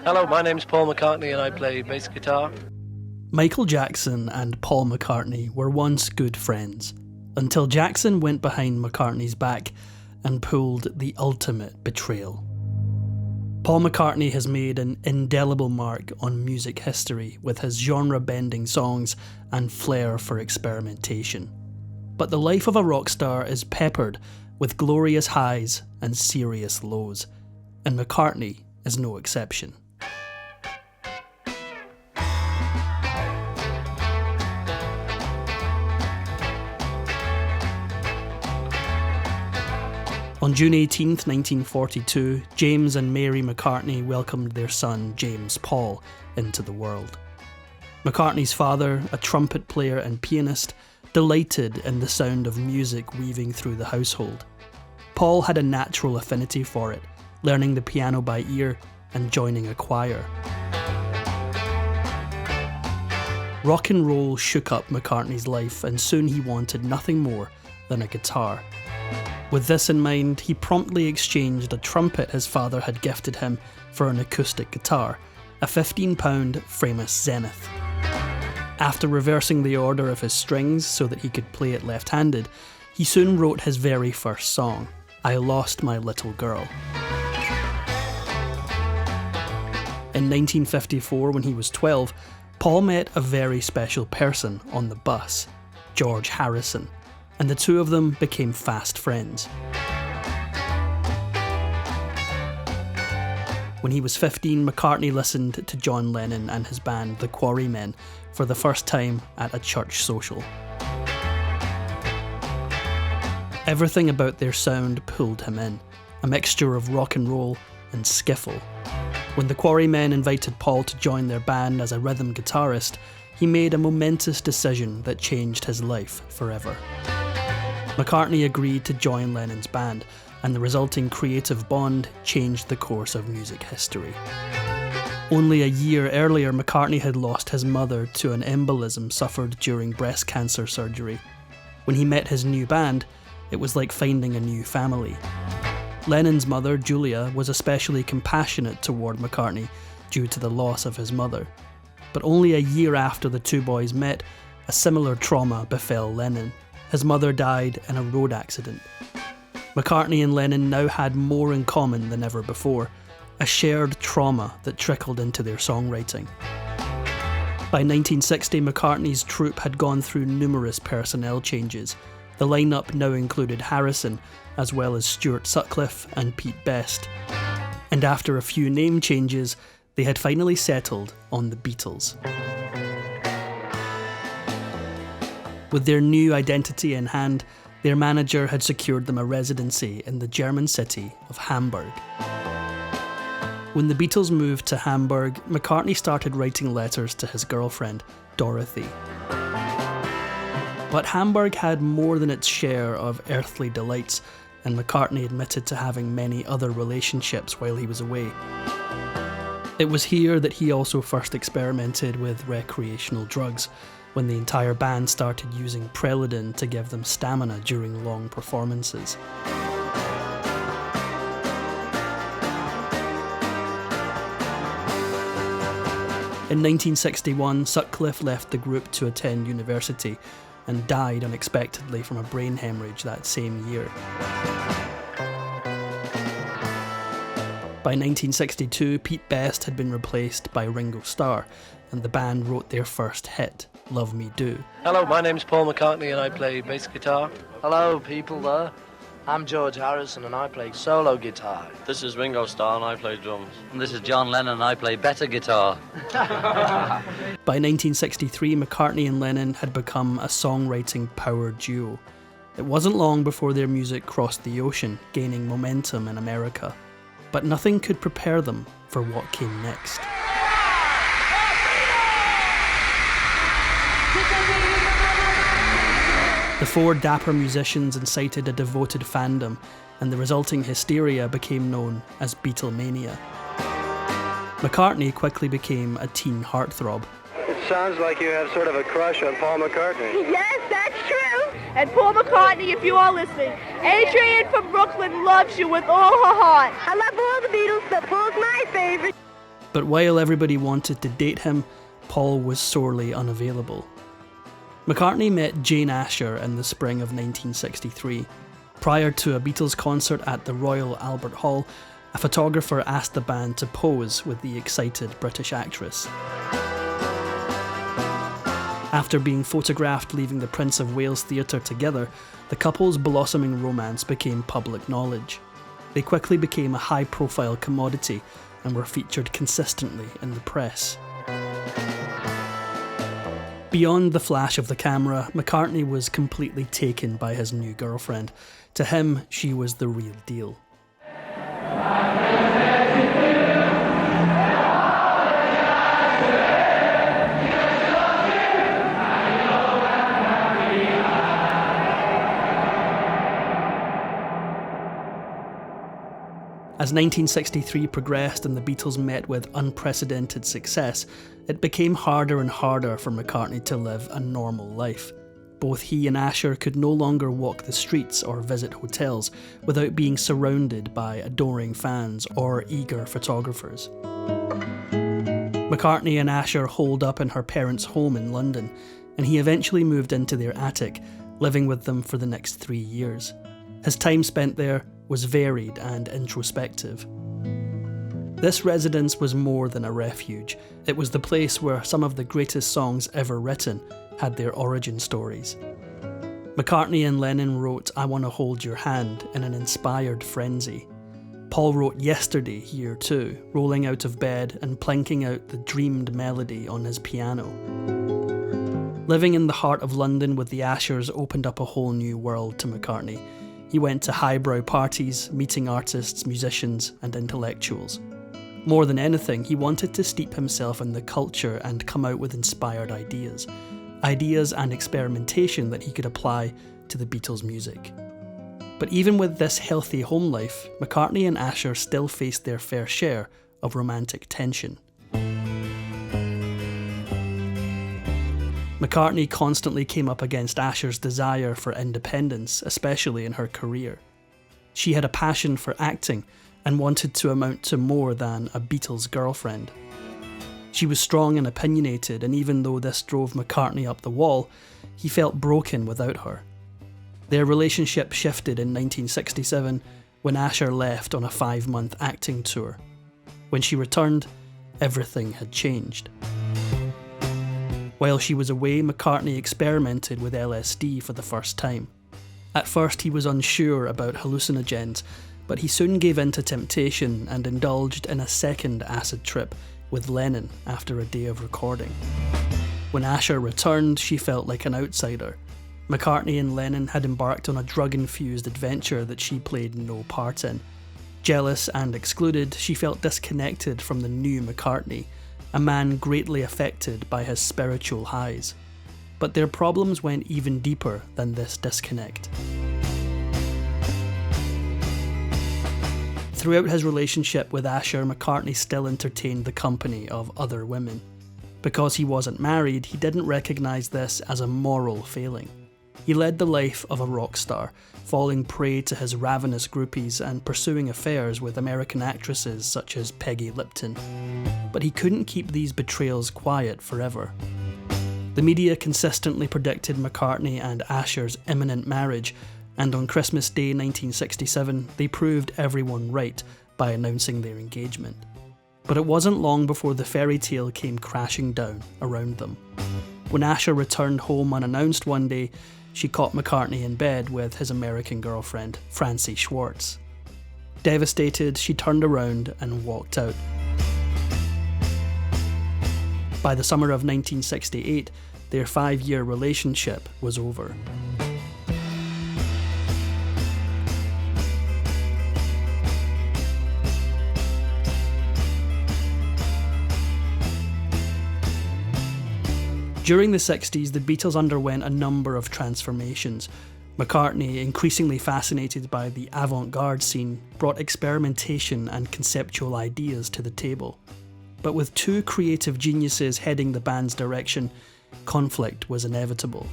Hello, my name's Paul McCartney and I play bass guitar. Michael Jackson and Paul McCartney were once good friends, until Jackson went behind McCartney's back and pulled the ultimate betrayal. Paul McCartney has made an indelible mark on music history with his genre-bending songs and flair for experimentation. But the life of a rock star is peppered with glorious highs and serious lows, and McCartney is no exception. On June 18, 1942, James and Mary McCartney welcomed their son, James Paul, into the world. McCartney's father, a trumpet player and pianist, delighted in the sound of music weaving through the household. Paul had a natural affinity for it, learning the piano by ear and joining a choir. Rock and roll shook up McCartney's life, and soon he wanted nothing more than a guitar. With this in mind, he promptly exchanged a trumpet his father had gifted him for an acoustic guitar, a £15 Framus Zenith. After reversing the order of his strings so that he could play it left-handed, he soon wrote his very first song, I Lost My Little Girl. In 1954, when he was 12, Paul met a very special person on the bus, George Harrison, and the two of them became fast friends. When he was 15, McCartney listened to John Lennon and his band, the Quarrymen, for the first time at a church social. Everything about their sound pulled him in, a mixture of rock and roll and skiffle. When the Quarrymen invited Paul to join their band as a rhythm guitarist, he made a momentous decision that changed his life forever. McCartney agreed to join Lennon's band, and the resulting creative bond changed the course of music history. Only a year earlier, McCartney had lost his mother to an embolism suffered during breast cancer surgery. When he met his new band, it was like finding a new family. Lennon's mother, Julia, was especially compassionate toward McCartney due to the loss of his mother. But only a year after the two boys met, a similar trauma befell Lennon. His mother died in a road accident. McCartney and Lennon now had more in common than ever before, a shared trauma that trickled into their songwriting. By 1960, McCartney's troupe had gone through numerous personnel changes. The lineup now included Harrison, as well as Stuart Sutcliffe and Pete Best. And after a few name changes, they had finally settled on the Beatles. With their new identity in hand, their manager had secured them a residency in the German city of Hamburg. When the Beatles moved to Hamburg, McCartney started writing letters to his girlfriend, Dorothy. But Hamburg had more than its share of earthly delights, and McCartney admitted to having many other relationships while he was away. It was here that he also first experimented with recreational drugs, when the entire band started using Preludin to give them stamina during long performances. In 1961, Sutcliffe left the group to attend university and died unexpectedly from a brain hemorrhage that same year. By 1962, Pete Best had been replaced by Ringo Starr, and the band wrote their first hit, Love Me Do. Hello, my name's Paul McCartney and I play bass guitar. Hello, people there. I'm George Harrison and I play solo guitar. This is Ringo Starr and I play drums. And this is John Lennon and I play better guitar. By 1963, McCartney and Lennon had become a songwriting power duo. It wasn't long before their music crossed the ocean, gaining momentum in America. But nothing could prepare them for what came next. The four dapper musicians incited a devoted fandom, and the resulting hysteria became known as Beatlemania. McCartney quickly became a teen heartthrob. It sounds like you have sort of a crush on Paul McCartney. Yes, that's true. And Paul McCartney, if you are listening, Adrienne from Brooklyn loves you with all her heart. I love all the Beatles, but Paul's my favorite. But while everybody wanted to date him, Paul was sorely unavailable. McCartney met Jane Asher in the spring of 1963. Prior to a Beatles concert at the Royal Albert Hall, a photographer asked the band to pose with the excited British actress. After being photographed leaving the Prince of Wales Theatre together, the couple's blossoming romance became public knowledge. They quickly became a high-profile commodity and were featured consistently in the press. Beyond the flash of the camera, McCartney was completely taken by his new girlfriend. To him, she was the real deal. As 1963 progressed and the Beatles met with unprecedented success, it became harder and harder for McCartney to live a normal life. Both he and Asher could no longer walk the streets or visit hotels without being surrounded by adoring fans or eager photographers. McCartney and Asher holed up in her parents' home in London, and he eventually moved into their attic, living with them for the next 3 years. His time spent there was varied and introspective. This residence was more than a refuge. It was the place where some of the greatest songs ever written had their origin stories. McCartney and Lennon wrote I Wanna Hold Your Hand in an inspired frenzy. Paul wrote Yesterday here too, rolling out of bed and plinking out the dreamed melody on his piano. Living in the heart of London with the Ashers opened up a whole new world to McCartney. He went to highbrow parties, meeting artists, musicians, and intellectuals. More than anything, he wanted to steep himself in the culture and come out with inspired ideas and experimentation that he could apply to the Beatles' music. But even with this healthy home life, McCartney and Asher still faced their fair share of romantic tension. McCartney constantly came up against Asher's desire for independence, especially in her career. She had a passion for acting and wanted to amount to more than a Beatles girlfriend. She was strong and opinionated, and even though this drove McCartney up the wall, he felt broken without her. Their relationship shifted in 1967 when Asher left on a 5-month acting tour. When she returned, everything had changed. While she was away, McCartney experimented with LSD for the first time. At first he was unsure about hallucinogens, but he soon gave in to temptation and indulged in a second acid trip with Lennon after a day of recording. When Asher returned, she felt like an outsider. McCartney and Lennon had embarked on a drug-infused adventure that she played no part in. Jealous and excluded, she felt disconnected from the new McCartney, a man greatly affected by his spiritual highs. But their problems went even deeper than this disconnect. Throughout his relationship with Asher, McCartney still entertained the company of other women. Because he wasn't married, he didn't recognise this as a moral failing. He led the life of a rock star, falling prey to his ravenous groupies and pursuing affairs with American actresses such as Peggy Lipton. But he couldn't keep these betrayals quiet forever. The media consistently predicted McCartney and Asher's imminent marriage, and on Christmas Day 1967 they proved everyone right by announcing their engagement. But it wasn't long before the fairy tale came crashing down around them. When Asher returned home unannounced one day, she caught McCartney in bed with his American girlfriend, Francie Schwartz. Devastated, she turned around and walked out. By the summer of 1968, their 5-year relationship was over. During the 60s, the Beatles underwent a number of transformations. McCartney, increasingly fascinated by the avant-garde scene, brought experimentation and conceptual ideas to the table. But with two creative geniuses heading the band's direction, conflict was inevitable.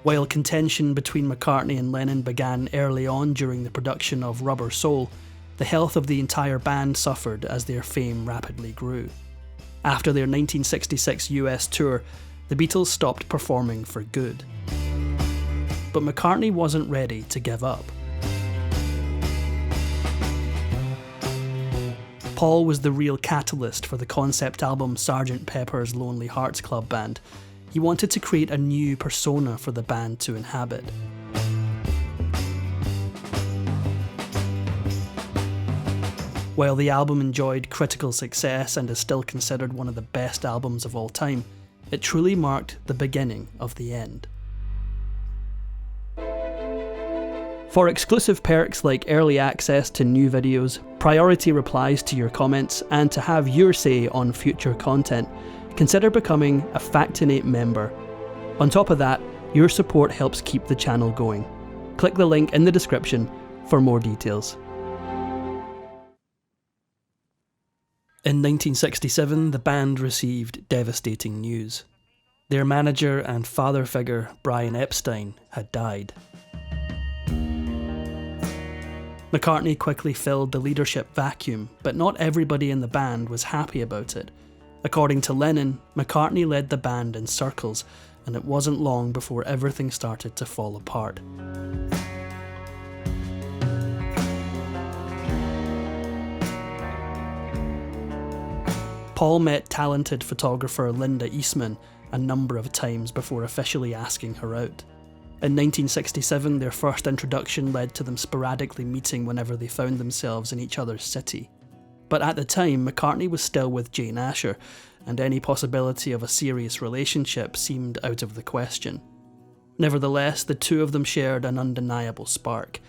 While contention between McCartney and Lennon began early on during the production of Rubber Soul, the health of the entire band suffered as their fame rapidly grew. After their 1966 US tour, the Beatles stopped performing for good. But McCartney wasn't ready to give up. Paul was the real catalyst for the concept album Sgt. Pepper's Lonely Hearts Club Band. He wanted to create a new persona for the band to inhabit. While the album enjoyed critical success and is still considered one of the best albums of all time, it truly marked the beginning of the end. For exclusive perks like early access to new videos, priority replies to your comments, and to have your say on future content, consider becoming a Factinate member. On top of that, your support helps keep the channel going. Click the link in the description for more details. In 1967, the band received devastating news. Their manager and father figure, Brian Epstein, had died. McCartney quickly filled the leadership vacuum, but not everybody in the band was happy about it. According to Lennon, McCartney led the band in circles, and it wasn't long before everything started to fall apart. Paul met talented photographer Linda Eastman a number of times before officially asking her out. In 1967, their first introduction led to them sporadically meeting whenever they found themselves in each other's city. But at the time, McCartney was still with Jane Asher, and any possibility of a serious relationship seemed out of the question. Nevertheless, the two of them shared an undeniable spark.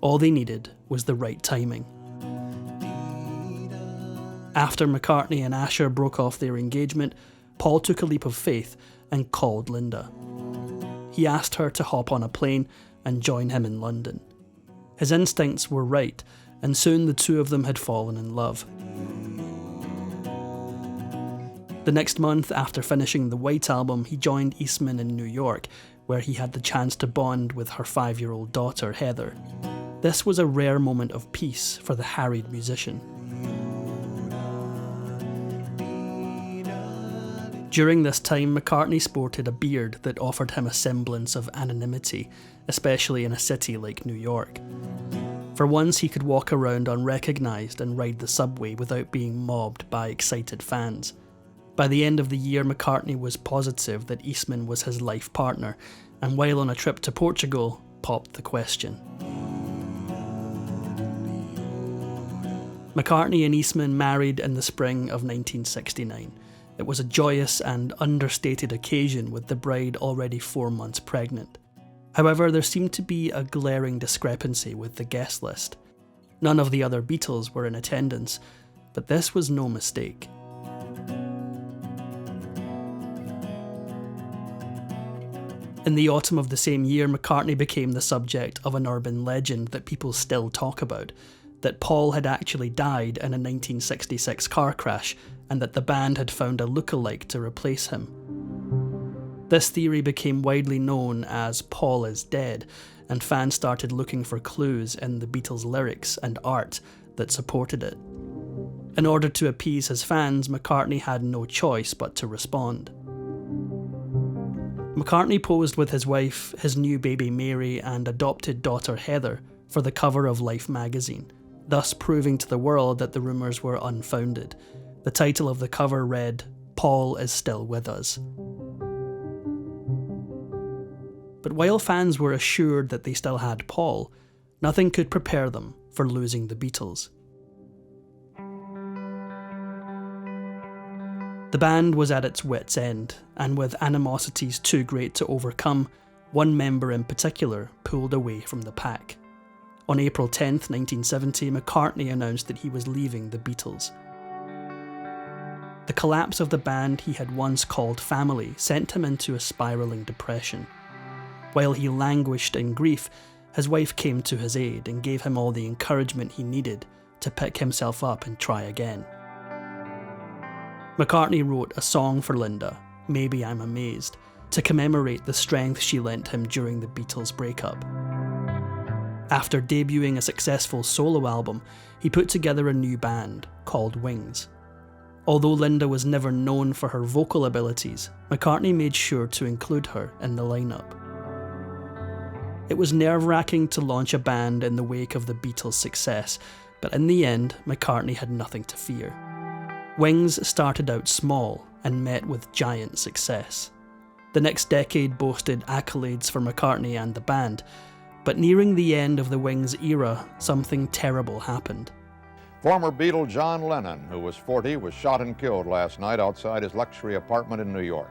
All they needed was the right timing. After McCartney and Asher broke off their engagement, Paul took a leap of faith and called Linda. He asked her to hop on a plane and join him in London. His instincts were right, and soon the two of them had fallen in love. The next month, after finishing the White Album, he joined Eastman in New York, where he had the chance to bond with her 5-year-old daughter, Heather. This was a rare moment of peace for the harried musician. During this time, McCartney sported a beard that offered him a semblance of anonymity, especially in a city like New York. For once, he could walk around unrecognised and ride the subway without being mobbed by excited fans. By the end of the year, McCartney was positive that Eastman was his life partner, and while on a trip to Portugal, popped the question. McCartney and Eastman married in the spring of 1969. It was a joyous and understated occasion, with the bride already 4 months pregnant. However, there seemed to be a glaring discrepancy with the guest list. None of the other Beatles were in attendance, but this was no mistake. In the autumn of the same year, McCartney became the subject of an urban legend that people still talk about, that Paul had actually died in a 1966 car crash, and that the band had found a lookalike to replace him. This theory became widely known as Paul is Dead, and fans started looking for clues in the Beatles' lyrics and art that supported it. In order to appease his fans, McCartney had no choice but to respond. McCartney posed with his wife, his new baby Mary, and adopted daughter Heather for the cover of Life magazine, thus proving to the world that the rumours were unfounded. The title of the cover read, "Paul is Still With Us." But while fans were assured that they still had Paul, nothing could prepare them for losing the Beatles. The band was at its wits' end, and with animosities too great to overcome, one member in particular pulled away from the pack. On April 10th, 1970, McCartney announced that he was leaving the Beatles. The collapse of the band he had once called family sent him into a spiralling depression. While he languished in grief, his wife came to his aid and gave him all the encouragement he needed to pick himself up and try again. McCartney wrote a song for Linda, "Maybe I'm Amazed," to commemorate the strength she lent him during the Beatles' breakup. After debuting a successful solo album, he put together a new band called Wings. Although Linda was never known for her vocal abilities, McCartney made sure to include her in the lineup. It was nerve-wracking to launch a band in the wake of the Beatles' success, but in the end, McCartney had nothing to fear. Wings started out small and met with giant success. The next decade boasted accolades for McCartney and the band, but nearing the end of the Wings era, something terrible happened. Former Beatle John Lennon, who was 40, was shot and killed last night outside his luxury apartment in New York.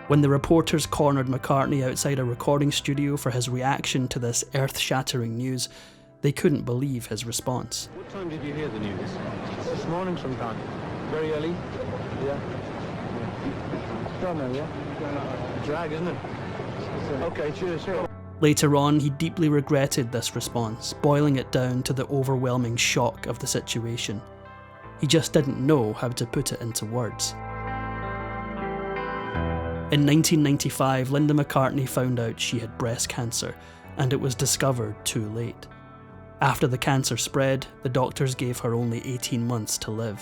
When the reporters cornered McCartney outside a recording studio for his reaction to this earth-shattering news, they couldn't believe his response. What time did you hear the news? This morning sometime. Very early? Yeah. Don't know, yeah? Drag, isn't it? Okay, cheers. Later on, he deeply regretted this response, boiling it down to the overwhelming shock of the situation. He just didn't know how to put it into words. In 1995, Linda McCartney found out she had breast cancer, and it was discovered too late. After the cancer spread, the doctors gave her only 18 months to live.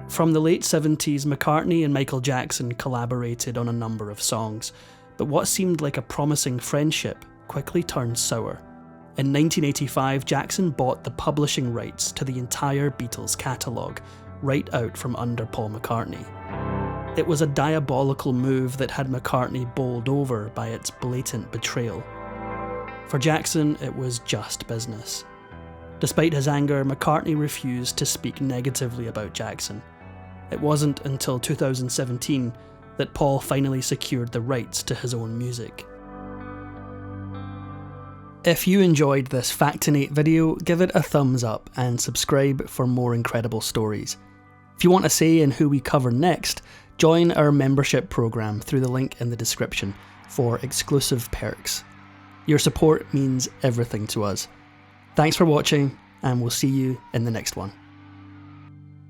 From the late 70s, McCartney and Michael Jackson collaborated on a number of songs, but what seemed like a promising friendship quickly turned sour. In 1985, Jackson bought the publishing rights to the entire Beatles catalogue, right out from under Paul McCartney. It was a diabolical move that had McCartney bowled over by its blatant betrayal. For Jackson, it was just business. Despite his anger, McCartney refused to speak negatively about Jackson. It wasn't until 2017 that Paul finally secured the rights to his own music. If you enjoyed this Factinate video, give it a thumbs up and subscribe for more incredible stories. If you want a say in who we cover next, join our membership program through the link in the description for exclusive perks. Your support means everything to us. Thanks for watching, and we'll see you in the next one.